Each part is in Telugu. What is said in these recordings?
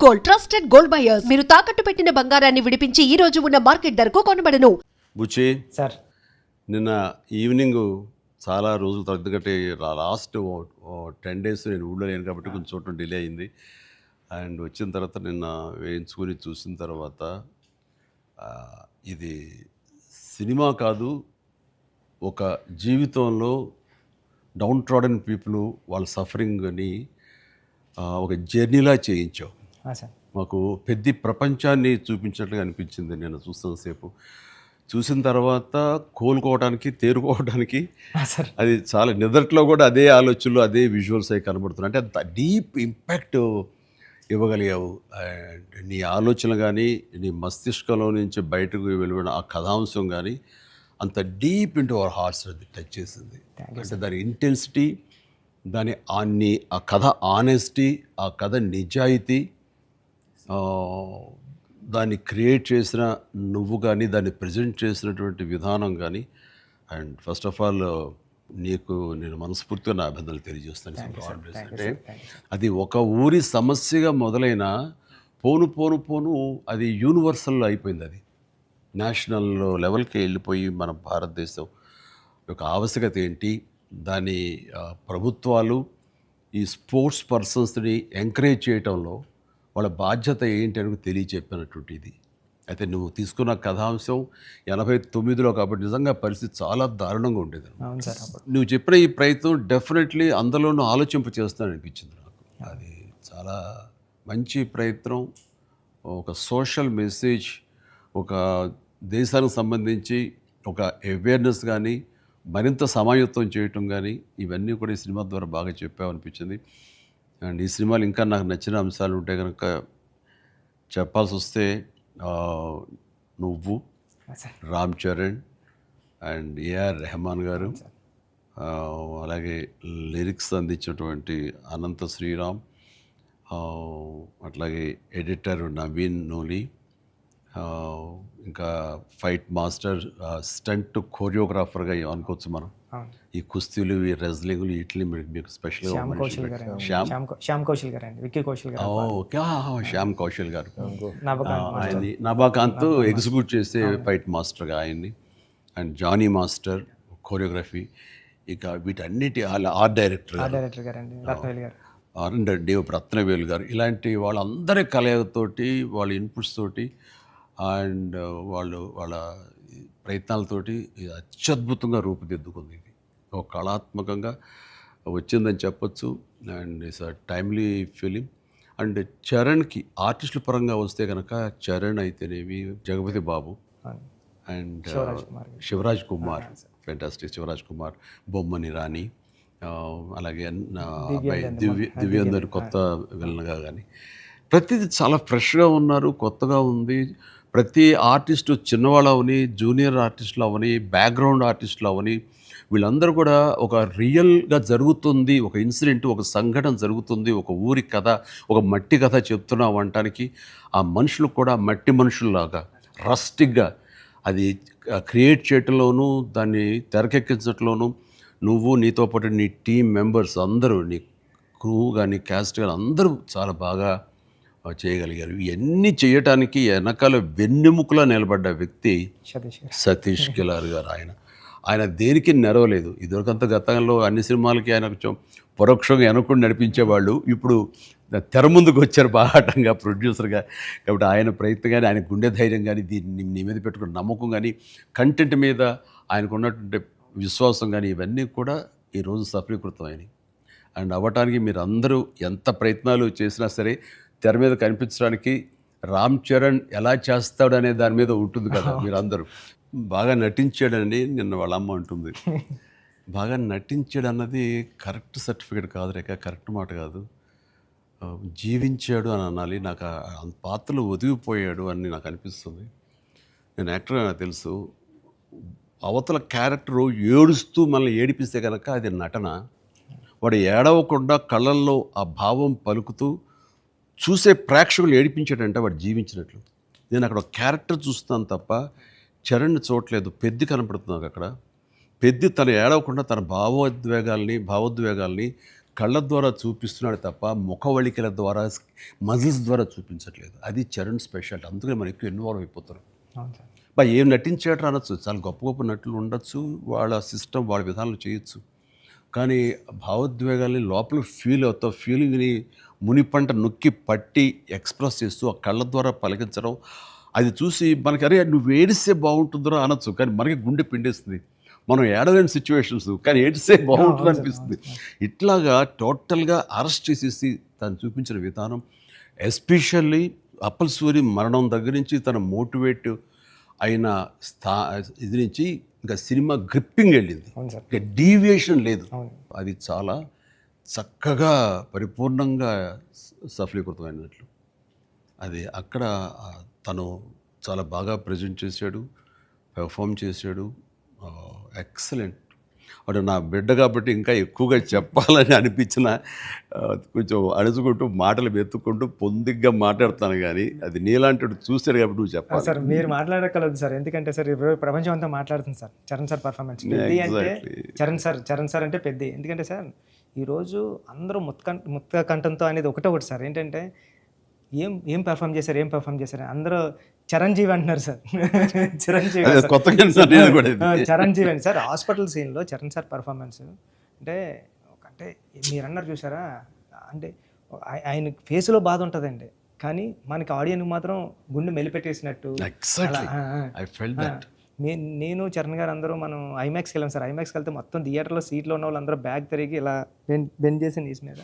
Gold, trusted gold buyers. మీరు తాకట్టు పెట్టిన బంగారాన్ని విడిపించి ఈ రోజు ఉన్న మార్కెట్ ధరకు కొనబడను. బుచ్చి సార్ నిన్న ఈవినింగ్ చాలా రోజుల తర్వాత, ఎందుకంటే లాస్ట్ 10 days నేను ఊళ్ళో లేను కాబట్టి కొంచెం చూడటం డిలే అయింది. అండ్ వచ్చిన తర్వాత నిన్న వేయించుకొని చూసిన తర్వాత ఇది సినిమా కాదు, ఒక జీవితంలో డౌన్ ట్రాడన్ పీపుల్ వాళ్ళ సఫరింగ్ని ఒక జర్నీలా చేయించావు. సార్ మాకు పెద్ద ప్రపంచాన్ని చూపించినట్లుగా అనిపించింది నేను చూస్తున్నసేపు. చూసిన తర్వాత కోలుకోవడానికి, తేరుకోవడానికి సార్ అది చాలా నిద్రలో కూడా అదే ఆలోచనలు, అదే విజువల్స్ అవి కనబడుతున్నాయి. అంటే అంత డీప్ ఇంపాక్ట్ ఇవ్వగలిగావు. అండ్ నీ ఆలోచనలు కానీ, నీ మస్తిష్కంలో నుంచి బయటకు వెలువడిన ఆ కథాంశం కానీ అంత డీప్ ఇంటూ అవర్ హార్ట్స్ అది టచ్ చేసింది. అంటే దాని ఇంటెన్సిటీ, ఆ కథ ఆనెస్టీ, ఆ కథ నిజాయితీ, దాన్ని క్రియేట్ చేసిన నువ్వు కానీ, దాన్ని ప్రజెంట్ చేసినటువంటి విధానం కానీ. అండ్ ఫస్ట్ ఆఫ్ ఆల్ నీకు నేను మనస్ఫూర్తిగా నా అభినందనలు తెలియజేస్తాను. అంటే అది ఒక ఊరి సమస్యగా మొదలైన పోను పోను పోను అది యూనివర్సల్ అయిపోయింది. అది నేషనల్ లెవెల్కి వెళ్ళిపోయి మన భారతదేశం యొక్క ఆవశ్యకత ఏంటి, దాని ప్రభుత్వాలు ఈ స్పోర్ట్స్ పర్సన్స్ని ఎంకరేజ్ చేయటంలో వాళ్ళ బాధ్యత ఏంటి అని తెలియచెప్పినటువంటి ఇది. అయితే నువ్వు తీసుకున్న కథాంశం 89లో కాబట్టి నిజంగా పరిస్థితి చాలా దారుణంగా ఉండేది. అవును సార్. నువ్వు చెప్పిన ఈ ప్రయత్నం డెఫినెట్లీ అందులోనూ ఆలోచింప చేస్తానని అనిపించింది నాకు. అది చాలా మంచి ప్రయత్నం. ఒక సోషల్ మెసేజ్, ఒక దేశానికి సంబంధించి ఒక అవేర్నెస్ కానీ, మరింత సమాయత్తం చేయటం కానీ, ఇవన్నీ కూడా ఈ సినిమా ద్వారా బాగా చెప్పావనిపించింది. అండ్ ఈ సినిమాలు ఇంకా నాకు నచ్చిన అంశాలు ఉంటే కనుక చెప్పాల్సి వస్తే నువ్వు, రామ్ చరణ్ అండ్ ఏఆర్ రెహమాన్ గారు, అలాగే లిరిక్స్ అందించినటువంటి అనంత శ్రీరామ్, అట్లాగే ఎడిటర్ నవీన్ నూలి, ఇంకా ఫైట్ మాస్టర్, స్టంట్ కోరియోగ్రాఫర్గా అనుకోవచ్చు మనం. ఈ కుస్తీలు, ఈ రెజ్లింగ్లు, వీటిని మీకు స్పెషల్గా శ్యామ్ కౌశల్ గారు అండి, విక్కీ కౌశల్ గారు. ఓకే, శ్యామ్ కౌశల్ గారు ఆయన్ని, నభాకాంత్ ఎగ్జిక్యూట్ చేసే ఫైట్ మాస్టర్గా ఆయన్ని, అండ్ జానీ మాస్టర్ కోరియోగ్రఫీ, ఇక వీటన్నిటి ఆర్ట్ డైరెక్టర్ గారండి రత్నవేలు గారు, రత్నవేలు గారు, ఇలాంటి వాళ్ళందరి కలయికతోటి, వాళ్ళ ఇన్పుట్స్ తోటి అండ్ వాళ్ళ ప్రయత్నాలతోటి అత్యద్భుతంగా రూపుదిద్దుకుంది. ఇది ఒక కళాత్మకంగా వచ్చిందని చెప్పొచ్చు. And it's a timely film. And చరణ్కి ఆర్టిస్టుల పరంగా వస్తే కనుక చరణ్ అయితేనేమి, జగపతి బాబు అండ్ శివరాజ్ కుమార్, ఫెంటాస్టిక్ శివరాజ్ కుమార్, బొమ్మని రాణి, అలాగే దివ్యాందర్ కొత్త విలన్గా కానీ ప్రతిదీ చాలా ఫ్రెష్గా ఉన్నారు, కొత్తగా ఉంది. ప్రతి ఆర్టిస్టు చిన్నవాళ్ళు అవని, జూనియర్ ఆర్టిస్టులు అవని, బ్యాక్గ్రౌండ్ ఆర్టిస్టులు అవని, వీళ్ళందరూ కూడా ఒక రియల్గా జరుగుతుంది, ఒక ఇన్సిడెంట్, ఒక సంఘటన జరుగుతుంది, ఒక ఊరి కథ, ఒక మట్టి కథ చెప్తున్నాం అనటానికి ఆ మనుషులు కూడా మట్టి మనుషుల్లాగా రస్టిక్గా అది క్రియేట్ చేయటంలోనూ, దాన్ని తెరకెక్కించడంలోనూ నువ్వు, నీతో పాటు నీ టీం మెంబర్స్ అందరూ, నీ క్రూ కానీ, క్యాస్ట్ కానీ అందరూ చాలా బాగా చేయగలిగారు. ఇవన్నీ చేయటానికి వెనకాల వెన్నెముకలా నిలబడ్డ వ్యక్తి సతీష్ కిలార్ గారు. ఆయన దేనికి నెరవలేదు. ఇదివరకంత గతంలో అన్ని సినిమాలకి ఆయన కొంచెం పరోక్షంగా వెనకుండా నడిపించేవాళ్ళు. ఇప్పుడు తెర ముందుకు వచ్చారు బాహాటంగా ప్రొడ్యూసర్గా. కాబట్టి ఆయన ప్రయత్నం కానీ, ఆయన గుండె ధైర్యం కానీ, దీన్ని నీ మీద పెట్టుకున్న నమ్మకం కానీ, కంటెంట్ మీద ఆయనకు ఉన్నటువంటి విశ్వాసం కానీ, ఇవన్నీ కూడా ఈరోజు సఫలీకృతమైనవి. అండ్ అవ్వటానికి మీరు అందరూ ఎంత ప్రయత్నాలు చేసినా సరే తెర మీద కనిపించడానికి రామ్ చరణ్ ఎలా చేస్తాడు అనే దాని మీద ఉంటుంది కదా. మీరు అందరూ బాగా నటించాడని నిన్న వాళ్ళ అమ్మ అంటుంది. బాగా నటించాడు అన్నది కరెక్ట్ సర్టిఫికేట్ కాదు రేఖ, కరెక్ట్ మాట కాదు. జీవించాడు అని అనాలి. నాకు ఆ పాత్రలు ఒదిగిపోయాడు అని నాకు అనిపిస్తుంది. నేను యాక్టర్గా నాకు తెలుసు. అవతల క్యారెక్టరు ఏడుస్తూ మనల్ని ఏడిపిస్తే కనుక అది నటన. వాడు ఏడవకుండా కళ్ళల్లో ఆ భావం పలుకుతూ చూసే ప్రేక్షకులు ఏడిపించాడంటే వాడు జీవించినట్లు. నేను అక్కడ ఒక క్యారెక్టర్ చూస్తాను తప్ప చరణ్ని చూడలేదు. పెద్ది కనపడుతున్నాను అక్కడ. పెద్ది తను ఏడవకుండా తన భావోద్వేగాల్ని కళ్ళ ద్వారా చూపిస్తున్నాడు తప్ప ముఖవళికల ద్వారా మజిల్స్ ద్వారా చూపించట్లేదు. అది చరణ్ స్పెషాలిటీ. అందుకని మనం ఎక్కువ ఇన్వాల్వ్ అయిపోతారు. అవును సార్. బా ఏం నటించేట అనొచ్చు, చాలా గొప్ప గొప్ప నటులు ఉండొచ్చు, వాళ్ళ సిస్టమ్ వాళ్ళ విధానాలు చేయొచ్చు. కానీ భావోద్వేగాల్ని లోపల ఫీల్ అవుతావు, ఫీలింగ్ని మునిపంట నొక్కి పట్టి ఎక్స్ప్రెస్ చేస్తూ ఆ కళ్ళ ద్వారా పలికించడం, అది చూసి మనకి అరే నువ్వు ఏడిస్తే బాగుంటుందో అనొచ్చు, కానీ మనకి గుండె పిండేస్తుంది. మనం ఏడలేని సిచ్యువేషన్స్, కానీ ఏడిస్తే బాగుంటుంది అనిపిస్తుంది. ఇట్లాగా టోటల్గా అరెస్ట్ చేసేసి తను చూపించిన విధానం, ఎస్పెషల్లీ అప్పల్ సూరి మరణం దగ్గర నుంచి తన మోటివేట్ అయిన ఇది నుంచి ఇంకా సినిమా గ్రిప్పింగ్ వెళ్ళింది, అవును సార్. ఇంకా డీవియేషన్ లేదు. అవును. అది చాలా చక్కగా పరిపూర్ణంగా సఫలీకృతమైనట్లు. అది అక్కడ తను చాలా బాగా ప్రజెంట్ చేశాడు, పెర్ఫామ్ చేశాడు. ఎక్సలెంట్. వాడు నా బిడ్డ కాబట్టి ఇంకా ఎక్కువగా చెప్పాలని అనిపించిన కొంచెం అడుచుకుంటూ మాటలు వెతుక్కుంటూ పొందిగ్గా మాట్లాడుతాను, కానీ అది నీలాంటి చూశాడు కాబట్టి నువ్వు చెప్పాలి సార్. మీరు మాట్లాడగలదు సార్, ఎందుకంటే సార్ ఇప్పుడు ప్రపంచం అంతా మాట్లాడుతుంది సార్ చరణ్ సార్ పర్ఫార్మెన్స్. పెద్ద అంటే చరణ్ సార్ అంటే పెద్ద. ఎందుకంటే సార్ ఈరోజు అందరూ ముత్త కంఠంతో అనేది ఒకటి సార్, ఏంటంటే ఏం పెర్ఫామ్ చేశారు అందరూ చిరంజీవి అంటున్నారు సార్. చిరంజీవి అండి సార్. హాస్పిటల్ సీన్లో చరణ్ సార్ పర్ఫార్మెన్స్ అంటే మీరు అన్నారు చూసారా, అంటే ఆయన ఫేస్లో బాధ ఉంటుందండి, కానీ మనకి ఆడియన్కి మాత్రం గుండె మెలిపెట్టేసినట్టు. నేను చరణ్ గారు అందరూ మనం ఐమాక్స్కి వెళ్ళాం సార్. ఐమాక్స్కి వెళ్తే మొత్తం థియేటర్లో సీట్లో ఉన్న వాళ్ళందరూ బ్యాగ్ తిరిగి ఇలా బెండ్ చేసి నీస్ మీద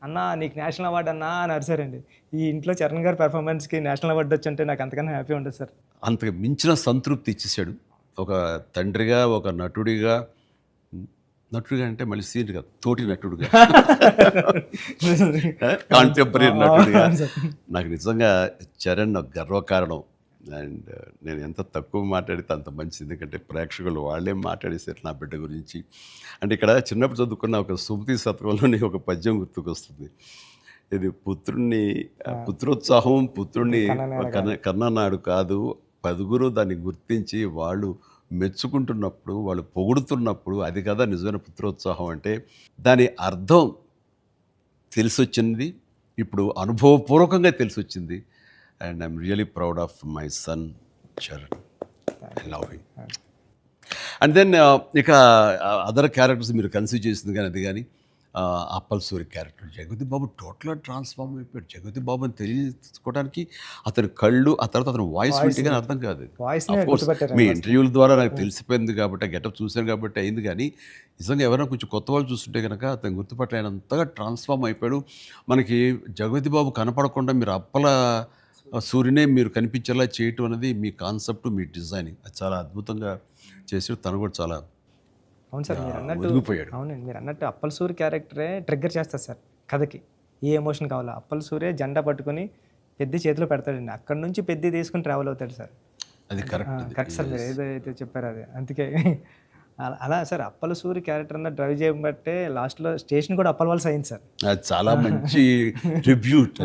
అన్నా నీకు నేషనల్ అవార్డు అన్నా అని అరిసారండి. ఈ ఇంట్లో చరణ్ గారి పెర్ఫార్మెన్స్కి నేషనల్ అవార్డు వచ్చి నాకు అంతకన్నా హ్యాపీ ఉంటుంది సార్. అంతకు మించిన సంతృప్తి ఇచ్చేసాడు. ఒక తండ్రిగా, ఒక నటుడిగా అంటే మళ్ళీ సీనియర్గా, తోటి నటుడిగా, కాంటెంపరీ నటుడిగా నాకు నిజంగా చరణ్ గర్వకారణం. అండ్ నేను ఎంత తక్కువ మాట్లాడితే అంత మంచిది, ఎందుకంటే ప్రేక్షకులు వాళ్ళే మాట్లాడేసారు నా బిడ్డ గురించి. అంటే ఇక్కడ చిన్నప్పుడు చదువుకున్న ఒక సుమతి శతకంలోని ఒక పద్యం గుర్తుకొస్తుంది. ఇది పుత్రోత్సాహం పుత్రుణ్ణి కన్ననాడు కాదు, పదుగురు దాన్ని గుర్తించి వాళ్ళు మెచ్చుకుంటున్నప్పుడు, వాళ్ళు పొగుడుతున్నప్పుడు అది కదా నిజమైన పుత్రోత్సాహం అంటే. దాని అర్థం తెలిసొచ్చింది, ఇప్పుడు అనుభవపూర్వకంగా తెలిసొచ్చింది. And I'm really proud of my son, Charan. I love him. And then ఇక అదర్ క్యారెక్టర్స్ మీరు కన్సిడర్ చేసింది కానీ అది కానీ అప్పల్ సూరి క్యారెక్టర్ జగపతి బాబు టోటల్గా ట్రాన్స్ఫార్మ్ అయిపోయాడు. జగపతి బాబు అని తెలియకోవడానికి అతని కళ్ళు, ఆ తర్వాత అతని వాయిస్ వింటే కానీ అర్థం కాదు. మీ ఇంటర్వ్యూల ద్వారా నాకు తెలిసిపోయింది కాబట్టి, గెటప్ చూశాను కాబట్టి అయింది, కానీ నిజంగా ఎవరైనా కొంచెం కొత్త వాళ్ళు చూస్తుంటే కనుక అతను గుర్తుపట్టలేనంతగా ట్రాన్స్ఫార్మ్ అయిపోయాడు. మనకి జగపతి బాబు కనపడకుండా మీరు అప్పల సూర్యనే మీరు కనిపించేలా చేయటం అనేది మీ కాన్సెప్ట్, మీ డిజైనింగ్, అది చాలా అద్భుతంగా చేసి తను కూడా చాలా అవును సార్. మీరు అన్నట్టు ఒదిగిపోయాడు. అవునండి, మీరు అన్నట్టు అప్పల్ సూరి క్యారెక్టరే ట్రిగ్గర్ చేస్తారు సార్ కథకి. ఏ ఎమోషన్ కావాలో అప్పల్ సూరే జెండా పట్టుకొని పెద్ద చేతిలో పెడతాడండి, అక్కడ నుంచి పెద్ద తీసుకుని ట్రావెల్ అవుతాడు సార్. అది కరెక్ట్ సార్, మీరు ఏదైతే చెప్పారో అది. అందుకే అలా సార్ అప్పల సూరి క్యారెక్టర్ అన్న డ్రైవ్ చేయబట్టే లాస్ట్లో స్టేషన్ కూడా అప్పల వాళ్ళ అయింది సార్. అది చాలా మంచి ట్రిబ్యూట్.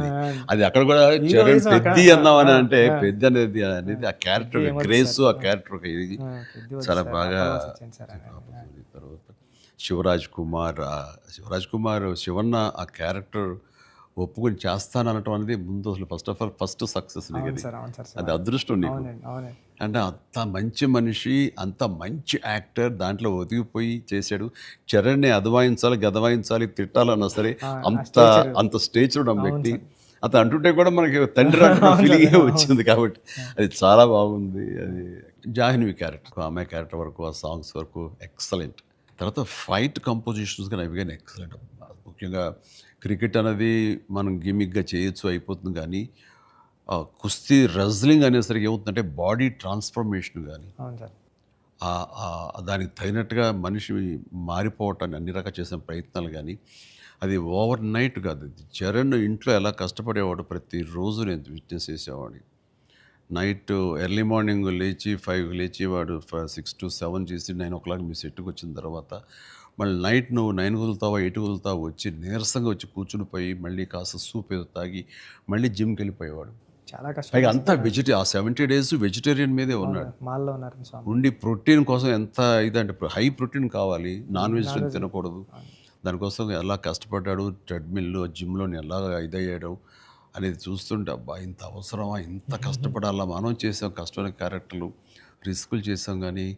అది అక్కడ కూడా చరణ్ పెద్ద అన్నామని అంటే పెద్ద అనేది ఆ క్యారెక్టర్ గ్రేస్, ఆ క్యారెక్టర్ ఇది చాలా బాగా. తర్వాత శివరాజ్ కుమార్ శివన్న ఆ క్యారెక్టర్ ఒప్పుకొని చేస్తాననటం అనేది ముందు అసలు ఫస్ట్ సక్సెస్ నీకు, అది అదృష్టం నీకు. అంటే అంత మంచి మనిషి, అంత మంచి యాక్టర్, దాంట్లో ఒదిగిపోయి చేశాడు. చరణ్ని అదవాయించాలి, గదవాయించాలి, తిట్టాలన్నా సరే అంత స్టేజ్ ఉన్న వ్యక్తి. అతను అంటుంటే కూడా మనకి తండ్రి ఫీలింగ్ వచ్చింది కాబట్టి అది చాలా బాగుంది. అది జాహ్నవి క్యారెక్టర్, అమ్మాయి క్యారెక్టర్ వరకు, ఆ సాంగ్స్ వరకు ఎక్సలెంట్. తర్వాత ఫైట్ కంపోజిషన్స్ కానీ అవి కానీ ఎక్సలెంట్. ముఖ్యంగా క్రికెట్ అనేది మనం గిమిక్గా చేయొచ్చు, అయిపోతుంది, కానీ కుస్తీ రెజ్లింగ్ అనేసరికి ఏమవుతుందంటే బాడీ ట్రాన్స్ఫర్మేషన్ కానీ దానికి తగినట్టుగా మనిషి మారిపోవటాన్ని అన్ని రకాల చేసిన ప్రయత్నాలు కానీ అది ఓవర్ నైట్ కాదు. చరణ్ ఇంట్లో ఎలా కష్టపడేవాడు, ప్రతిరోజు నేను విట్నెస్ చేసేవాడిని. నైట్ ఎర్లీ మార్నింగ్ లేచి 5 లేచి వాడు 6 to 7 చేసి 9 o'clock మీ సెట్కి వచ్చిన తర్వాత మళ్ళీ నైట్ నువ్వు 9 కుదులుతావా 8 కుదులుతావా వచ్చి నీరసంగా వచ్చి కూర్చుని పోయి మళ్ళీ కాస్త సూప్ ఏదో తాగి మళ్ళీ జిమ్కి వెళ్ళిపోయేవాడు. చాలా కష్టం. పైగా అంతా ఆ 70 days వెజిటేరియన్ మీదే ఉన్నాడు. ఉండి ప్రోటీన్ కోసం ఎంత ఇదంటే హై ప్రోటీన్ కావాలి, నాన్ వెజిటేరియన్ తినకూడదు. దానికోసం ఎలా కష్టపడ్డాడు, ట్రెడ్మిల్ జిమ్లోని ఎలా ఇదయ్యాడు అనేది చూస్తుంటే అబ్బా ఇంత అవసరమా, ఇంత కష్టపడాలా, మనం చేసాం కష్టమైన క్యారెక్టర్లు, రిస్కులు చేసాం, కానీ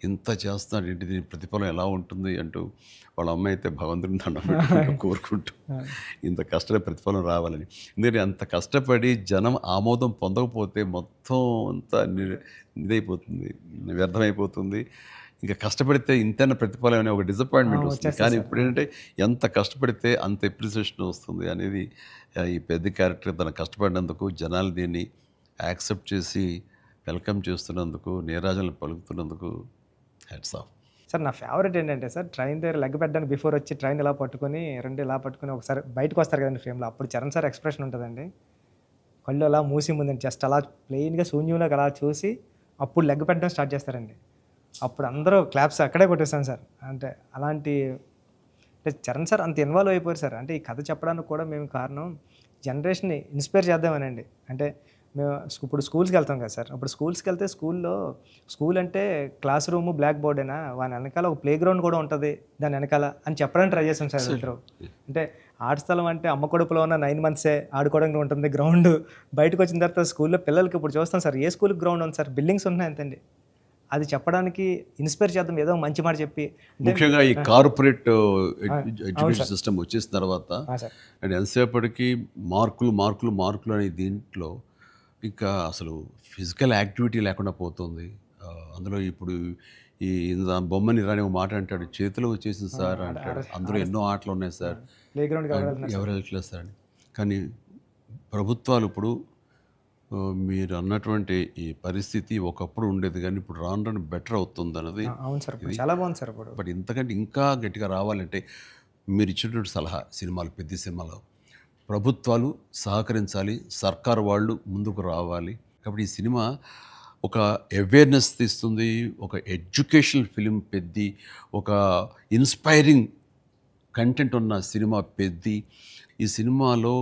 ఇంత చేస్తున్నాడు ఏంటి, దీని ప్రతిఫలం ఎలా ఉంటుంది అంటూ వాళ్ళ అమ్మ అయితే భగవంతుడిని దండం పెట్టుకుంటూ కోరుకుంటూ ఇంత కష్ట ప్రతిఫలం రావాలని. ఎందుకంటే అంత కష్టపడి జనం ఆమోదం పొందకపోతే మొత్తం అంతా ఇదైపోతుంది, వ్యర్థమైపోతుంది. ఇంకా కష్టపడితే ఇంతైనా ప్రతిఫలం అనే ఒక డిసప్పాయింట్మెంట్ వస్తుంది. కానీ ఇప్పుడు ఏంటంటే ఎంత కష్టపడితే అంత ఎప్రిసియేషన్ వస్తుంది అనేది ఈ పెద్ద క్యారెక్టర్ తన కష్టపడినందుకు, జనాలు దీన్ని యాక్సెప్ట్ చేసి వెల్కమ్ చేస్తున్నందుకు, నీరాజనలు పలుకుతున్నందుకు హ్యాట్స్ ఆఫ్. సార్ నా ఫేవరెట్ ఏంటంటే సార్, ట్రైన్ దగ్గర లెగ్ పెట్టడానికి బిఫోర్ వచ్చి ట్రైన్ ఇలా పట్టుకొని రెండు ఇలా పట్టుకొని ఒకసారి బయటకు వస్తారు కదండి ఫ్రేమ్లో, అప్పుడు చరణ్ సార్ ఎక్స్ప్రెషన్ ఉంటుందండి, కళ్ళు అలా మూసి ముందండి జస్ట్ అలా ప్లెయిన్గా శూన్యంలోకి అలా చూసి అప్పుడు లెగ్ పెట్టడం స్టార్ట్ చేస్తారండి. అప్పుడు అందరూ క్లాప్స్ అక్కడే కొట్టేస్తాను సార్. అంటే అలాంటి అంటే చరణ్ సార్ అంత ఇన్వాల్వ్ అయిపోయారు సార్. అంటే ఈ కథ చెప్పడానికి కూడా మేము కారణం జనరేషన్ని ఇన్స్పైర్ చేద్దామనండి. అంటే మేము ఇప్పుడు స్కూల్స్కి వెళ్తాం కదా సార్, అప్పుడు స్కూల్స్కి వెళ్తే స్కూల్ అంటే క్లాస్ రూమ్ బ్లాక్ బోర్డేనా, వాని వెనకాల ఒక ప్లే గ్రౌండ్ కూడా ఉంటుంది దాని వెనకాల అని చెప్పడానికి ట్రై చేస్తాం సార్ ఇద్దరు. అంటే ఆట స్థలం అంటే అమ్మ కడుపులో ఉన్న 9 months ఆడుకోవడానికి ఉంటుంది గ్రౌండ్. బయటకు వచ్చిన తర్వాత స్కూల్లో పిల్లలకి ఇప్పుడు చూస్తాం సార్, ఏ స్కూల్కి గ్రౌండ్ ఉంది సార్, బిల్డింగ్స్ ఉన్నాయి అంతండి. అది చెప్పడానికి ఇన్స్పైర్ చేద్దాం, ఏదో మంచి మాట చెప్పి. ముఖ్యంగా ఈ కార్పొరేట్ ఎడ్యుకేషన్ సిస్టమ్ వచ్చేసిన తర్వాత అండ్ ఎంతసేపటికి మార్కులు అనే దీంట్లో ఇంకా అసలు ఫిజికల్ యాక్టివిటీ లేకుండా పోతుంది. అందులో ఇప్పుడు ఈ బొమ్మని రాని ఒక మాట అంటాడు, చేతిలో వచ్చేసింది సార్ అంటాడు, అందులో ఎన్నో ఆటలు ఉన్నాయి సార్, ప్లే గ్రౌండ్ ఎవరు వెళ్ళట్లేదు సార్ అని. కానీ ప్రభుత్వాలు ఇప్పుడు మీరు అన్నటువంటి ఈ పరిస్థితి ఒకప్పుడు ఉండేది, కానీ ఇప్పుడు రాను బెటర్ అవుతుంది అన్నది. అవును సార్, చాలా బాగుంది సార్. ఇప్పుడు బట్ ఇంతకంటే ఇంకా గట్టిగా రావాలంటే మీరు ఇచ్చినటువంటి సలహా, సినిమాలు పెద్ద సినిమాలో ప్రభుత్వాలు సహకరించాలి, సర్కారు వాళ్ళు ముందుకు రావాలి. కాబట్టి ఈ సినిమా ఒక అవేర్నెస్ తీస్తుంది, ఒక ఎడ్యుకేషనల్ ఫిలిం పెద్ది, ఒక ఇన్స్పైరింగ్ కంటెంట్ ఉన్న సినిమా పెద్ది. ఈ సినిమాలో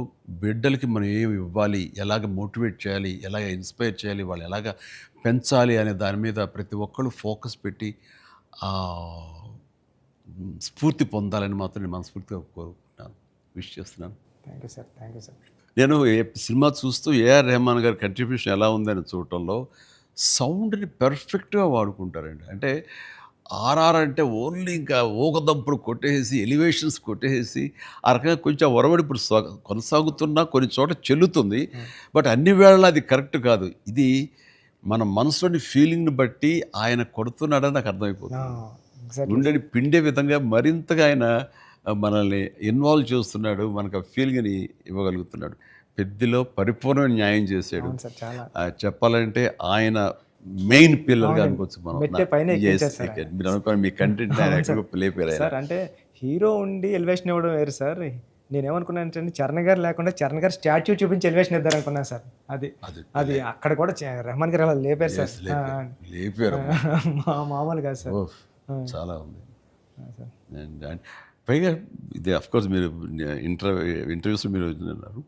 బిడ్డలకి మనం ఏమి ఇవ్వాలి, ఎలాగ మోటివేట్ చేయాలి, ఎలాగ ఇన్స్పైర్ చేయాలి, వాళ్ళు ఎలాగ పెంచాలి అనే దాని మీద ప్రతి ఒక్కళ్ళు ఫోకస్ పెట్టి స్ఫూర్తి పొందాలని మాత్రం నేను మనస్ఫూర్తిగా కోరుకుంటున్నాను, విష్ చేస్తున్నాను. Thank you sir, thank you sir. నేను సినిమా చూస్తూ ఏఆర్ రెహమాన్ గారి కంట్రిబ్యూషన్ ఎలా ఉందని చూడటంలో సౌండ్ని పర్ఫెక్ట్గా వాడుకుంటారండి. అంటే ఆర్ఆర్ అంటే ఓన్లీ ఇంకా ఊకదంపుడు కొట్టేసి, ఎలివేషన్స్ కొట్టేసి ఆ రకంగా కొంచెం ఒరవడి ఇప్పుడు కొనసాగుతున్నా కొన్ని చోట చెల్లుతుంది. బట్ అన్ని వేళలా అది కరెక్ట్ కాదు. ఇది మన మనసులోని ఫీలింగ్ని బట్టి ఆయన కొడుతున్నాడని నాకు అర్థమైపోతుంది. గుండెని పిండే విధంగా మరింతగా ఆయన మనల్ని ఇన్వాల్వ్ చేస్తున్నాడు, మనకు ఆ ఫీలింగ్ని ఇవ్వగలుగుతున్నాడు. పెద్దలో పరిపూర్ణమైన న్యాయం చేశాడు. చెప్పాలంటే ఆయన మెయిన్ పిల్లర్గా అనుకోవచ్చు మనం. మీరు అనుకోండి మీ కంటెంట్ సార్. అంటే హీరో ఉండి ఎలివేషన్ ఇవ్వడం వేరు సార్. నేనేమనుకున్నానంటే చరణ్ గారు లేకుండా చరణ్ గారు స్టాచ్యూ చూపించి ఎలివేషన్ ఇద్దారు అనుకున్నాను సార్. అది అక్కడ కూడా రెహమాన్ గారు అలా లేపారు సార్, లేపారు మామూలు కాదు సార్, చాలా ఉంది. పైగా ఇది అఫ్కోర్స్ మీరు ఇంటర్వ్యూస్లో మీరు అన్నారు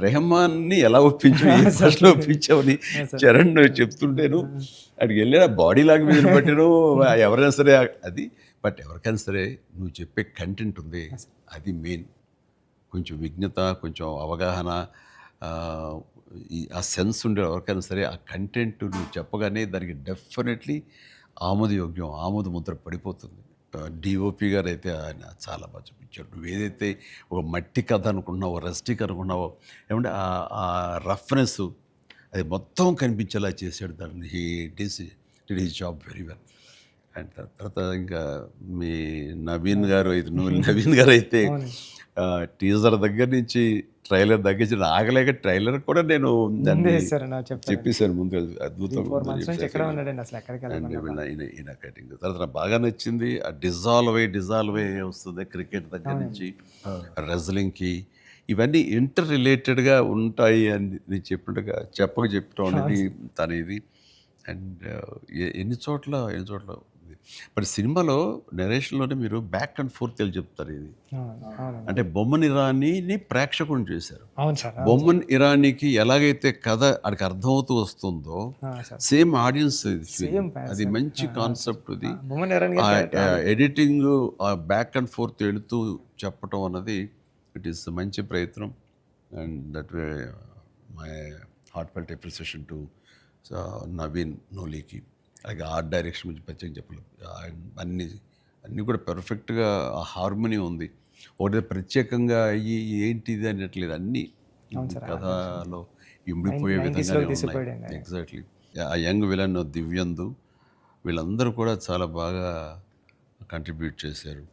రెహమాన్ని ఎలా ఫస్ట్లో ఒప్పించామని చరణ్ చెప్తుంటేను అక్కడికి వెళ్ళిన బాడీ లాంగ్వేజ్ బట్టిను ఎవరైనా సరే అది. బట్ ఎవరికైనా సరే నువ్వు చెప్పే కంటెంట్ ఉంది, అది మెయిన్. కొంచెం విజ్ఞత, కొంచెం అవగాహన, ఆ సెన్స్ ఉండే ఎవరికైనా సరే ఆ కంటెంట్ నువ్వు చెప్పగానే దానికి డెఫినెట్లీ ఆమోదయోగ్యం, ఆమోద ముద్ర పడిపోతుంది. డిఓపి గారు అయితే ఆయన చాలా బాగా చూపించాడు. నువ్వు ఏదైతే ఒక మట్టి కథ అనుకున్నావో, రస్టిక్ అనుకున్నావో, ఏమంటే ఆ రఫ్నెస్ అది మొత్తం కనిపించేలా చేశాడు దాన్ని. Did his job very well. And తర్వాత ఇంకా మీ నవీన్ గారు అయితే టీజర్ దగ్గర నుంచి ట్రైలర్ దగ్గర నుంచి ఆగలేక ట్రైలర్ కూడా నేను దాన్ని చెప్పేశాను ముందు, అద్భుతంగా ఈయన కటింగ్. తర్వాత నాకు బాగా నచ్చింది ఆ డిజాల్వ్ అయ్యి వస్తుంది క్రికెట్ దగ్గర నుంచి రెజ్లింగ్కి. ఇవన్నీ ఇంటర్ రిలేటెడ్గా ఉంటాయి అని నేను చెప్పినట్టుగా చెప్పడం అనేది తన ఇది. అండ్ ఎన్ని చోట్ల బట్ సినిమాలో నెరేషన్లోనే మీరు బ్యాక్ అండ్ ఫోర్త్ వెళ్ళి చెప్తారు ఇది. అవునండి. అంటే బొమ్మన్ ఇరానీని ప్రేక్షకుని చేశారు. అవును సార్. బొమ్మన్ ఇరానీకి ఎలాగైతే కథ అడికి అర్థమవుతూ వస్తుందో సార్ సేమ్ ఆడియన్స్ సేమ్ అది మంచి కాన్సెప్ట్. ఇది బొమ్మన్ ఇరానీ గారు ఎడిటింగ్ బ్యాక్ అండ్ ఫోర్త్ వెళుతూ చెప్పటం అన్నది ఇట్ ఈస్ మంచి ప్రయత్నం. And that way my heartfelt appreciation to Naveen నోలీకి. అలాగే ఆర్ట్ డైరెక్షన్ గురించి ప్రత్యేకంగా చెప్పలేదు. అన్నీ కూడా పెర్ఫెక్ట్గా ఆ హార్మనీ ఉంది. ఒకటి ప్రత్యేకంగా అయ్యి ఏంటిది అనట్లేదు, అన్నీ కథలో ఇమిడిపోయే విధంగానే ఉన్నాయి. ఎగ్జాక్ట్లీ. ఆ యంగ్ విలన్ దివ్యందు వీళ్ళందరూ కూడా చాలా బాగా కంట్రిబ్యూట్ చేశారు.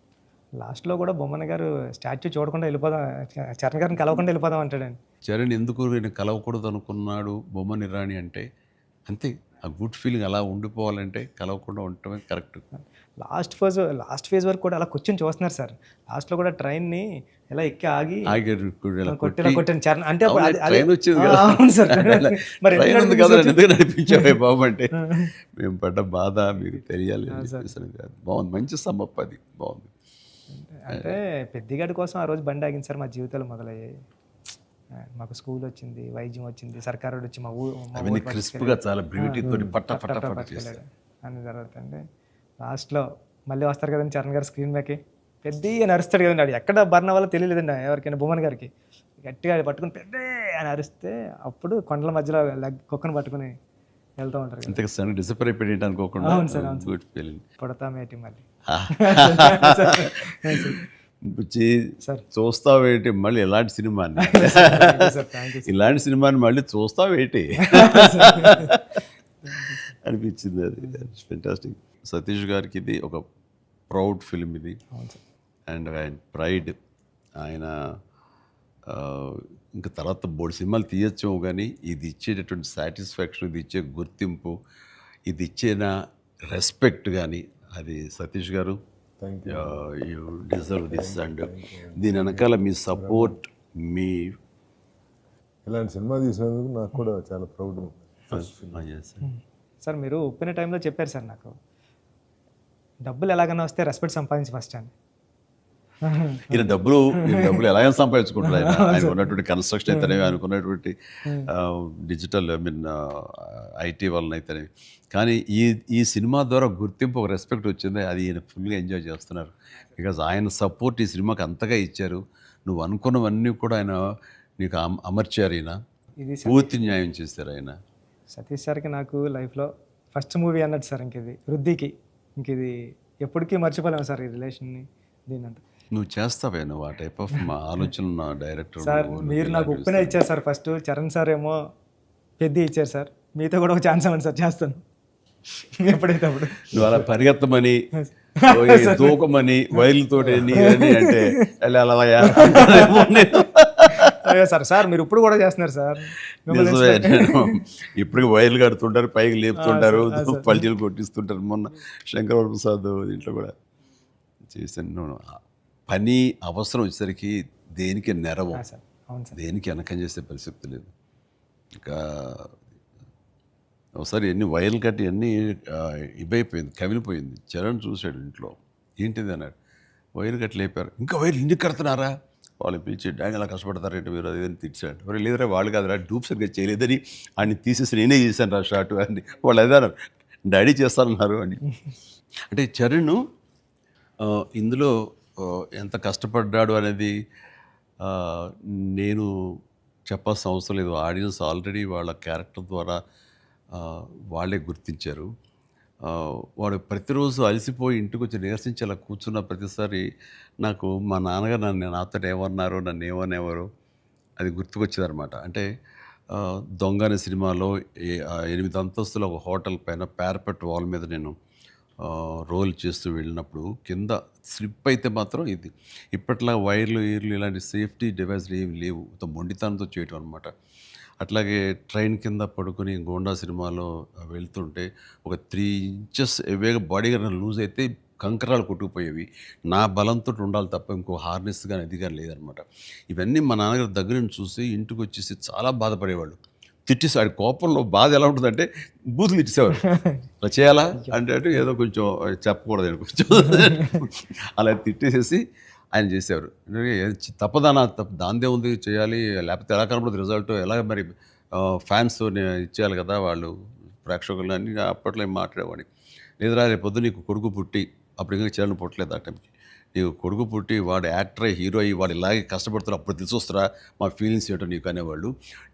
లాస్ట్లో కూడా బొమ్మన్ గారు స్టాచ్యూ చూడకుండా వెళ్ళిపోదాం, చరణ్ గారిని కలవకుండా వెళ్ళిపోదాం అంటాడండి. చరణ్ ఎందుకు నేను కలవకూడదు అనుకున్నాడు బొమ్మన్ ఇరానీ అంటే అంతే. ఆ గుడ్ ఫీలింగ్ అలా ఉండిపోవాలంటే కలవకుండా ఉండటమే కరెక్ట్. లాస్ట్ ఫేజ్ వరకు కూడా అలా కూర్చొని చూస్తున్నారు సార్. లాస్ట్లో కూడా ట్రైన్ని ఎలా ఎక్కి ఆగి కొట్టాను చరణ్ అంటే ట్రైన్ వచ్చింది కదా. అవును సార్. మరి ట్రైన్ ఉంది కదా, ఎందుకు నడిపించావే బాబు అంటే మేము పడ్డ బాధ మీకు తెలియాలి. బాగుంది, మంచి సమ్మప్, అది బాగుంది. అంటే పెద్దిగాడి కోసం ఆ రోజు బండి ఆగింది సార్. మా జీవితాలు మొదలయ్యాయి. మాకు స్కూల్ వచ్చింది, వైద్యం వచ్చింది, సర్కారు వచ్చి మా అవన్నీ క్రిస్ప్గా చాలా బ్యూటీతో పట్ట అన్ని జరుగుతుంది. లాస్ట్లో మళ్ళీ వస్తారు కదండి చరణ్ గారు స్క్రీన్ బ్యాక్కి పెద్ద అరుస్తాడు కదండి. అది ఎక్కడ బర్ణ వల్ల తెలియలేదండి ఎవరికైనా. బొమ్మన్ గారికి గట్టిగా పట్టుకుని పెద్ద అని అరిస్తే అప్పుడు కొండల మధ్యలో కుక్కను పట్టుకుని వెళ్తూ ఉంటారు. డిసప్పర్ అయిపోయి అనుకోకుండా గుడ్ ఫీలింగ్. పుడతామేటి మళ్ళీ చూస్తావేటి మళ్ళీ ఇలాంటి సినిమాని ఇలాంటి సినిమాని మళ్ళీ చూస్తావేటి అనిపించింది. అది ఫెంటాస్టిక్. సతీష్ గారికి ఇది ఒక ప్రౌడ్ ఫిల్మ్ ఇది. అండ్ ఆయన ప్రైడ్. ఆయన ఇంకా తర్వాత బోర్డు సినిమాలు తీయచ్చేమో కానీ ఇది ఇచ్చేటటువంటి సాటిస్ఫాక్షన్, ఇది ఇచ్చే గుర్తింపు, ఇది ఇచ్చిన రెస్పెక్ట్ కానీ అది సతీష్ గారు యూ డిజర్వ్ దిస్. అండ్ దీని వెనకాల మీ సపోర్ట్, మీ ఇలాంటి సినిమా తీసినందుకు నాకు కూడా చాలా ప్రౌడ్. సార్ మీరు ఒప్పిన టైంలో చెప్పారు సార్ నాకు, డబ్బులు ఎలాగైనా వస్తే రెస్పెక్ట్ సంపాదించి ఫస్ట్ అని. ఈయన డబ్బులు ఎలాగైనా సంపాదించుకుంటారు. ఆయన ఉన్నటువంటి కన్స్ట్రక్షన్ అయితేనే, అనుకున్నటువంటి డిజిటల్ ఐటీ వలన అయితేనే. కానీ ఈ సినిమా ద్వారా గుర్తింపు, ఒక రెస్పెక్ట్ వచ్చింది. అది ఈయన ఫుల్గా ఎంజాయ్ చేస్తున్నారు. బికాజ్ ఆయన సపోర్ట్ ఈ సినిమాకి అంతగా ఇచ్చారు. నువ్వు అనుకున్నవన్నీ కూడా ఆయన నీకు అమర్చారు. ఈయన పూర్తి న్యాయం చేశారు ఆయన. సతీష్ సార్కి నాకు లైఫ్లో ఫస్ట్ మూవీ అన్నట్టు సార్. ఇంక వృద్ధికి ఇది ఎప్పటికీ మర్చిపోలేము సార్ ఈ రిలేషన్ని. దీనంతా నువ్వు చేస్తావే, నువ్వు ఆ టైప్ ఆఫ్ మా ఆలోచన డైరెక్టర్ సార్. మీరు నాకు ఉప్పిన ఇచ్చారు సార్ ఫస్ట్. చరణ్ సార్ ఏమో పెద్ద ఇచ్చారు సార్. మీతో కూడా ఒక ఛాన్స్ అవ్వండి సార్, చేస్తాను ఎప్పుడైతే అప్పుడు. నువ్వు అలా పరిగెత్తమని, తూకమని, వైర్లతో అంటే అయ్యో సార్ మీరు ఇప్పుడు కూడా చేస్తున్నారు సార్. ఇప్పటికి వైర్లు కడుతుంటారు, పైకి లేపుతుంటారు, పల్టీలు కొట్టిస్తుంటారు. మొన్న శంకర ప్రసాద్ దీంట్లో కూడా చేశాను. పని అవసరం వచ్చేసరికి దేనికి నెరవం, దేనికి వెనకం చేసే పరిస్థితి లేదు. ఇంకా ఒకసారి ఎన్ని వైర్లు కట్టి అన్నీ ఇవైపోయింది, కవిలిపోయింది. చరణ్ చూశాడు ఇంట్లో, ఏంటిది అన్నాడు. వైర్లు కట్టి లేపారు. ఇంకా వైర్లు ఇంటికి కడుతున్నారా? వాళ్ళు పిలిచి డాంగ్ అలా కష్టపడతారంటే మీరు అదేదని తెచ్చాడు. మరి లేదరా వాళ్ళు కాదురా, డూప్ సరిగ్గా చేయలేదని ఆయన తీసేసి నేనే చేశాను రా షార్ట్ అని. వాళ్ళు అదే అన్నారు, డాడీ చేస్తానన్నారు అని. అంటే చరణ్ ఇందులో ఎంత కష్టపడ్డాడు అనేది నేను చెప్పాల్సిన అవసరం లేదు. ఆడియన్స్ ఆల్రెడీ వాళ్ళ క్యారెక్టర్ ద్వారా వాళ్ళే గుర్తించారు. వాడు ప్రతిరోజు అలసిపోయి ఇంటికి వచ్చి నీరసించి అలా కూర్చున్న ప్రతిసారి నాకు మా నాన్నగారు నాతో ఏమన్నారో, నన్ను ఏమనేవారో అది గుర్తుకొచ్చేదనమాట. అంటే దొంగ అనే సినిమాలో 8 అంతస్తుల ఒక హోటల్ పైన పారపెట్ వాల్ మీద నేను రోల్ చేస్తూ వెళ్ళినప్పుడు కింద స్లిప్ అయితే మాత్రం ఇది ఇప్పట్లా వైర్లు ఇలాంటి సేఫ్టీ డివైస్లు ఏమి లేవు. మొండితనంతో చేయటం అనమాట. అట్లాగే ట్రైన్ కింద పడుకొని గోండా సినిమాలో వెళ్తుంటే ఒక 3 ఇంచెస్ ఎవేగా బాడీ లూజ్ అయితే కంకరాలు కొట్టుకుపోయేవి. నా బలంతో ఉండాలి తప్ప ఇంకో హార్నెస్ కానీ అది కానీ లేదనమాట. ఇవన్నీ మా నాన్నగారి దగ్గర నుంచి చూసి ఇంటికి వచ్చేసి చాలా బాధపడేవాళ్ళు. తిట్టేసి ఆడి కోపంలో బాధ ఎలా ఉంటుందంటే బూతులు ఇచ్చేవారు. అలా చేయాలా అంటే ఏదో కొంచెం చెప్పకూడదు అని కొంచెం అలా తిట్టేసేసి ఆయన చేసేవారు. తప్పదనా తప్పు దాందే ఉంది చేయాలి, లేకపోతే ఎలా కనపడదు రిజల్ట్, ఎలా మరి ఫ్యాన్స్ ఇచ్చేయాలి కదా వాళ్ళు ప్రేక్షకులు అని అప్పట్లో ఏం మాట్లాడేవాడిని. లేదురా రేపు పొద్దు నీకు కొడుకు పుట్టి, అప్పుడు ఇంకా చరణ్ పుట్టలేదు ఆ టైంకి, నీకు కొడుకు పుట్టి వాడు యాక్టర్ అయ్యి హీరో అయ్యి వాడు ఇలాగే కష్టపడుతారు, అప్పుడు తెలిసి వస్తారా మా ఫీలింగ్స్ ఏంటో నీకు అనేవాళ్ళు.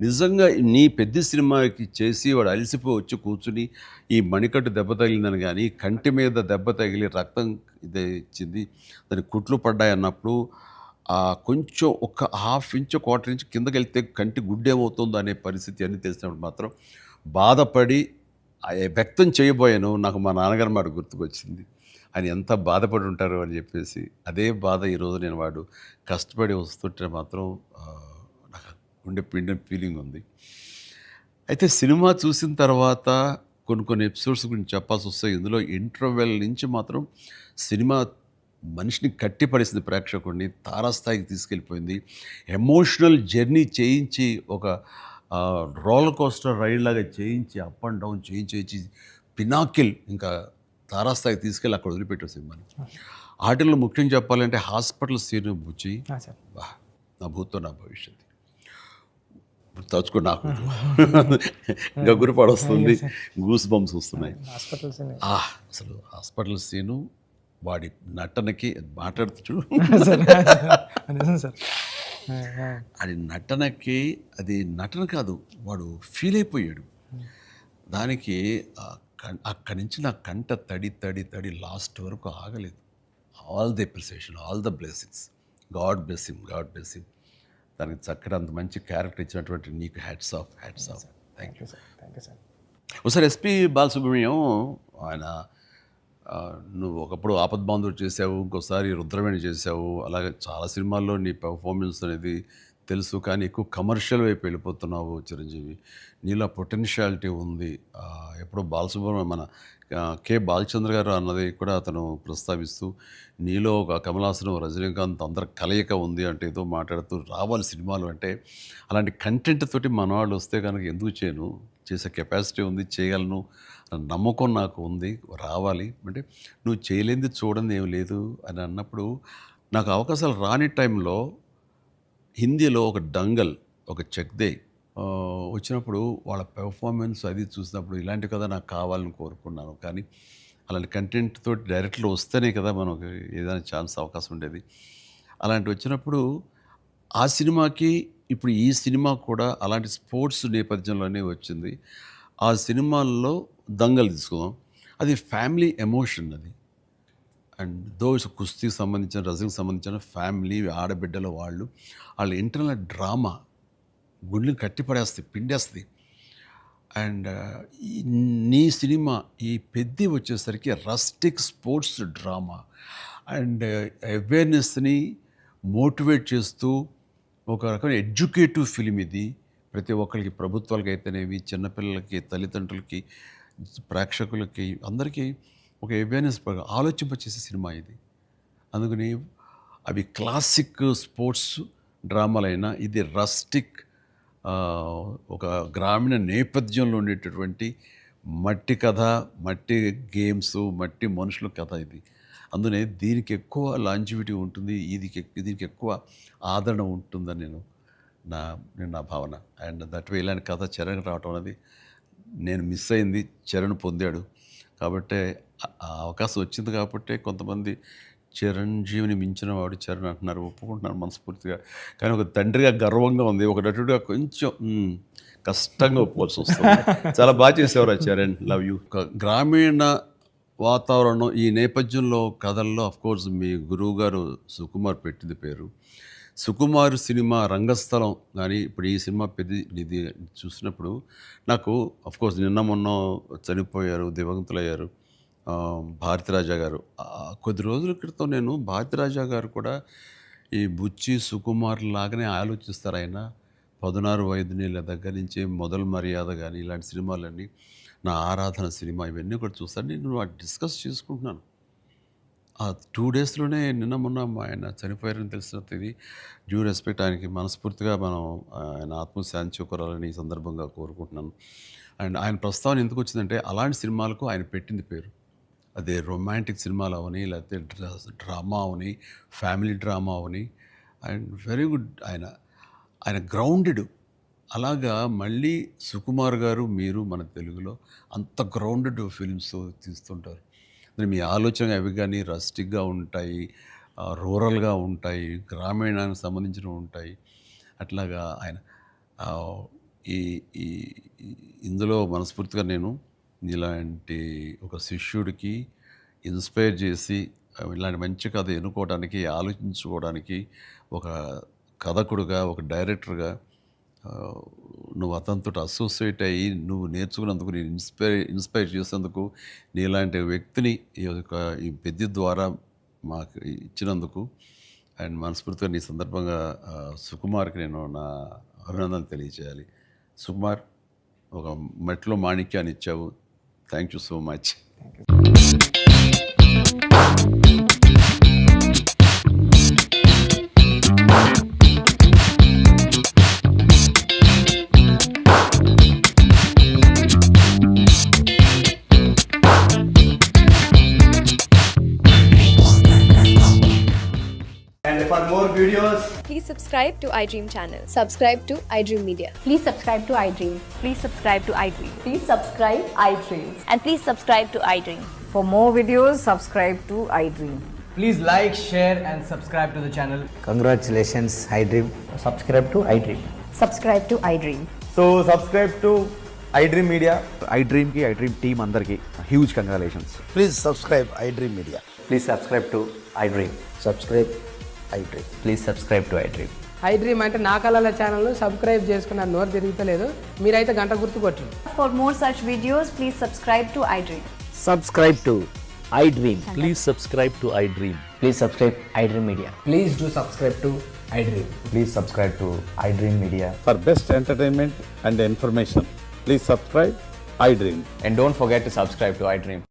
నిజంగా నీ పెద్ద సినిమాకి చేసి వాడు అలసిపోయి వచ్చి కూర్చుని ఈ మణికట్టు దెబ్బ తగిలిందని కానీ, కంటి మీద దెబ్బ తగిలి రక్తం ఇదే ఇచ్చింది, దానికి కుట్లు పడ్డాయి అన్నప్పుడు కొంచెం ఒక హాఫ్ ఇంచ్ క్వార్టర్ ఇంచ్ కిందకి వెళ్తే కంటి గుడ్డేమవుతుందో అనే పరిస్థితి అన్నీ తెలిసినప్పుడు మాత్రం బాధపడి వ్యక్తం చేయబోయాను. నాకు మా నాన్నగారు మాట గుర్తుకొచ్చింది, ఆయన ఎంత బాధపడి ఉంటారు అని చెప్పేసి. అదే బాధ ఈరోజు నేను వాడు కష్టపడి వస్తుంటే మాత్రం నాకు ఉండే పిండి ఫీలింగ్ ఉంది. అయితే సినిమా చూసిన తర్వాత కొన్ని ఎపిసోడ్స్ గురించి చెప్పాల్సి వస్తాయి. ఇందులో ఇంటర్వెల్ నుంచి మాత్రం సినిమా మనిషిని కట్టిపడేసింది, ప్రేక్షకుడిని తారాస్థాయికి తీసుకెళ్ళిపోయింది. ఎమోషనల్ జర్నీ చేయించి ఒక రోలర్ కోస్టర్ రైడ్ లాగా చేయించి అప్ అండ్ డౌన్ చేయించి పినాకిల్ ఇంకా తారాస్థాయికి తీసుకెళ్ళి అక్కడ వదిలిపెట్టారు సినిమాని. ఆటల్లో ముఖ్యంగా చెప్పాలంటే హాస్పిటల్ సీన్ బుచ్చి నా భూతో నా భవిష్యత్తు తలుచుకో నాకు గగురు పడొస్తుంది, గూస్ బంప్స్ వస్తున్నాయి. అసలు హాస్పిటల్ సీను వాడి నటనకి మాట్లాడుతూ చూడు, అది నటనకి, అది నటన కాదు, వాడు ఫీల్ అయిపోయాడు దానికి. అక్కడి నుంచి నా కంట తడి తడి తడి లాస్ట్ వరకు ఆగలేదు. All the appreciation, all the blessings, God bless him, God bless him. దానికి చక్కగా అంత మంచి క్యారెక్టర్ ఇచ్చినటువంటి నీకు hats off, hats off. Thank you sir, thank you sir. ఒకసారి ఎస్పి బాలసుబ్రహ్మణ్యం ఆయన, నువ్వు ఒకప్పుడు ఆపద్బాంధవుడు చేసావు, ఇంకోసారి రుద్రవేణి చేసావు, అలాగే చాలా సినిమాల్లో నీ పెర్ఫార్మెన్స్ అనేది తెలుసు, కానీ ఎక్కువ కమర్షియల్ వైపు వెళ్ళిపోతున్నావు చిరంజీవి. నీలో పొటెన్షియాలిటీ ఉంది. ఎప్పుడో బాలసుబ్రహ్మణ్యం మన కె బాలచంద్ర గారు అన్నది కూడా అతను ప్రస్తావిస్తూ, నీలో ఒక కమలాసనం రజనీకాంత్ అందరి కలయిక ఉంది అంటే ఏదో మాట్లాడుతూ రావాలి సినిమాలు అంటే. అలాంటి కంటెంట్ తోటి మనవాళ్ళు వస్తే కనుక ఎందుకు చేయను, చేసే కెపాసిటీ ఉంది, చేయగలను నమ్మకం నాకు ఉంది, రావాలి అంటే. నువ్వు చేయలేంది చూడండి ఏం లేదు అని అన్నప్పుడు నాకు అవకాశాలు రాని టైంలో హిందీలో ఒక డంగల్, ఒక చెక్దే వచ్చినప్పుడు వాళ్ళ పెర్ఫార్మెన్స్ అది చూసినప్పుడు ఇలాంటి కదా నాకు కావాలని కోరుకున్నాను. కానీ అలాంటి కంటెంట్ తోటి డైరెక్ట్లో వస్తేనే కదా మనకు ఏదైనా ఛాన్స్ అవకాశం ఉండేది. అలాంటి వచ్చినప్పుడు ఆ సినిమాకి ఇప్పుడు ఈ సినిమా కూడా అలాంటి స్పోర్ట్స్ నేపథ్యంలోనే వచ్చింది. ఆ సినిమాల్లో దంగల్ తీసుకుందాం, అది ఫ్యామిలీ ఎమోషన్ అది. అండ్ దోస్ కుస్తీకి సంబంధించిన, రజనీకి సంబంధించిన ఫ్యామిలీ ఆడబిడ్డల వాళ్ళ ఇంటర్నల్ డ్రామా గుండెని కట్టిపడేస్తుంది, పిండేస్తుంది. అండ్ నీ సినిమా ఈ పెద్ద వచ్చేసరికి రస్టిక్ స్పోర్ట్స్ డ్రామా అండ్ అవేర్నెస్ని మోటివేట్ చేస్తూ ఒక రకమైన ఎడ్యుకేటివ్ ఫిలిం ఇది. ప్రతి ఒక్కరికి, ప్రభుత్వాలకి అయితేనేవి, చిన్నపిల్లలకి, తల్లిదండ్రులకి, ప్రేక్షకులకి, అందరికీ ఒక అవేర్నెస్ ఆలోచింపచేసే సినిమా ఇది. అందుకని అవి క్లాసిక్ స్పోర్ట్స్ డ్రామాలైనా ఇది రస్టిక్ ఒక గ్రామీణ నేపథ్యంలో ఉండేటటువంటి మట్టి కథ, మట్టి గేమ్స్, మట్టి మనుషుల కథ ఇది. అందునే దీనికి ఎక్కువ లాంజివిటీ ఉంటుంది, దీనికి ఎక్కువ ఆదరణ ఉంటుందని నా భావన. అండ్ దట్ వే ఇలాంటి కథ చరణ్ రావటం అనేది నేను మిస్ అయింది, చరణ్ పొందాడు. కాబట్టి ఆ అవకాశం వచ్చింది కాబట్టి కొంతమంది చిరంజీవిని మించిన వాడు చరణ్ అంటున్నారు, ఒప్పుకుంటున్నాను మనస్ఫూర్తిగా. కానీ ఒక తండ్రిగా గర్వంగా ఉంది, ఒక నటుడిగా కొంచెం కష్టంగా ఒప్పుకోవాల్సి వస్తుంది. చాలా బాగా చేసేవారు చరణ్, లవ్ యూ. గ్రామీణ వాతావరణం ఈ నేపథ్యంలో కథల్లో అఫ్కోర్స్ మీ గురువు గారు సుకుమార్ పెట్టింది పేరు. సుకుమార్ సినిమా రంగస్థలం కానీ ఇప్పుడు ఈ సినిమా ఇది చూసినప్పుడు నాకు అఫ్కోర్స్ నిన్న మొన్న చనిపోయారు, దివంగతులయ్యారు భారతిరాజా గారు. కొద్ది రోజుల క్రితం నేను భారతిరాజా గారు కూడా ఈ బుచ్చి సుకుమార్ లాగానే ఆలోచిస్తారు. ఆయన 16 వైద్యుల దగ్గర నుంచి మొదలు మర్యాద కానీ ఇలాంటి సినిమాలన్నీ, నా ఆరాధన సినిమా, ఇవన్నీ కూడా చూస్తాను. నేను వాటి డిస్కస్ చేసుకుంటున్నాను. ఆ 2 డేస్లోనే నిన్న మొన్న ఆయన చనిపోయారని తెలిసినంత ఇది డ్యూ రెస్పెక్ట్ ఆయనకి మనస్ఫూర్తిగా మనం ఆయన ఆత్మశాంతి చేకూరాలని ఈ సందర్భంగా కోరుకుంటున్నాను. అండ్ ఆయన ప్రస్తావన ఎందుకు వచ్చిందంటే అలాంటి సినిమాలకు ఆయన పెట్టింది పేరు. అదే రొమాంటిక్ సినిమాలు అవని, లేకపోతే drama Avani, family drama Avani, and very good. ఆయన గ్రౌండెడ్. అలాగా మళ్ళీ సుకుమార్ గారు మీరు మన తెలుగులో అంత గ్రౌండెడ్ ఫిల్మ్స్ తీస్తుంటారు. మీ ఆలోచన అవి కానీ రస్టిక్గా ఉంటాయి, రూరల్గా ఉంటాయి, గ్రామీణానికి సంబంధించినవి ఉంటాయి. అట్లాగా ఆయన ఈ ఈ ఇందులో మనస్ఫూర్తిగా నేను ఇలాంటి ఒక శిష్యుడికి ఇన్స్పైర్ చేసి ఇలాంటి మంచి కథ ఎన్నుకోవడానికి, ఆలోచించుకోవడానికి ఒక కథకుడుగా, ఒక డైరెక్టర్గా నువ్వు అతనితో అసోసియేట్ అయ్యి నువ్వు నేర్చుకున్నందుకు, నేను ఇన్స్పైర్ చేసేందుకు, నీలాంటి వ్యక్తిని ఈ పెద్ద ద్వారా మాకు ఇచ్చినందుకు అండ్ మనస్ఫూర్తిగా నీ సందర్భంగా సుకుమార్కి నేను నా అభినందనలు తెలియజేయాలి. సుకుమార్, ఒక మెట్లో మాణిక్యాన్ని ఇచ్చావు. Thank you so much. And for more videos, Please subscribe to iDream channel. Subscribe to iDream Media. Please subscribe to iDream. Please subscribe to iDream. Please subscribe iDream. And please subscribe to iDream. For more videos, subscribe to iDream. please like, share, and subscribe to the channel. Congratulations, iDream. Subscribe to iDream. Subscribe to iDream. So, subscribe to iDream Media. iDream ki iDream team andarki huge congratulations. Please subscribe iDream Media. Please subscribe to iDream. Subscribe iDream. Please subscribe to iDream. iDream అంటే నా కళల ఛానల్ను సబ్స్క్రైబ్ చేసుకున్న నోరు తిరుగుతలేదు, మీరైతే గంట గుర్తు కొట్టండి. For more such videos, please subscribe to iDream. Subscribe to iDream. Please subscribe to iDream. Please subscribe iDream Media. Please do subscribe to iDream. Please subscribe to iDream Media. For best entertainment and information, please subscribe iDream. And don't forget to subscribe to iDream.